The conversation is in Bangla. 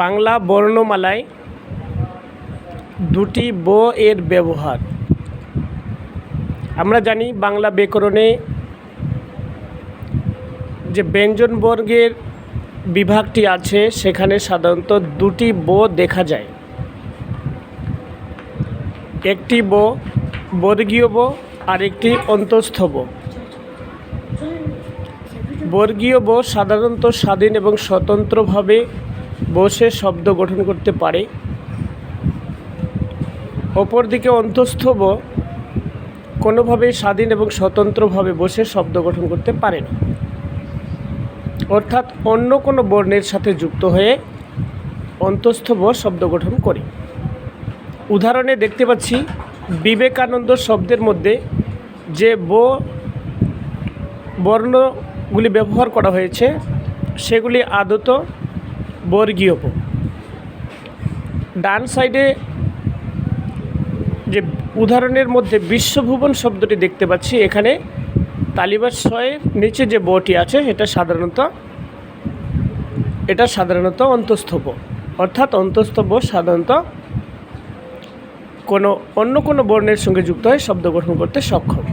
বাংলা বর্ণমালায় দুটি ব এর ব্যবহার। আমরা জানি বাংলা ব্যাকরণে যে ব্যঞ্জনবর্গের বিভাগটি আছে সেখানে সাধারণত দুটি ব দেখা যায়। একটি ব বর্গীয় ব আর একটি অন্তঃস্থ ব। বর্গীয় ব সাধারণত স্বাধীন এবং স্বতন্ত্রভাবে বসে শব্দ গঠন করতে পারে। অপরদিকে অন্তঃস্থ ব কোনোভাবেই স্বাধীন এবং স্বতন্ত্রভাবে বসে শব্দ গঠন করতে পারে না, অর্থাৎ অন্য কোনো বর্ণের সাথে যুক্ত হয়ে অন্তঃস্থ ব শব্দ গঠন করে। উদাহরণে দেখতে পাচ্ছি বিবেকানন্দ শব্দের মধ্যে যে ব বর্ণগুলি ব্যবহার করা হয়েছে সেগুলি আদত বর্গীয় ব। ডান সাইডে যে উদাহরণের মধ্যে বিশ্বভুবন শব্দটি দেখতে পাচ্ছি, এখানে তালিবাস ছয়ের নিচে যে বটি আছে এটা সাধারণত অন্তঃস্থ ব, অর্থাৎ অন্তঃস্থ ব সাধারণত অন্য কোনো বর্ণের সঙ্গে যুক্ত হয়ে শব্দ গঠন করতে সক্ষম।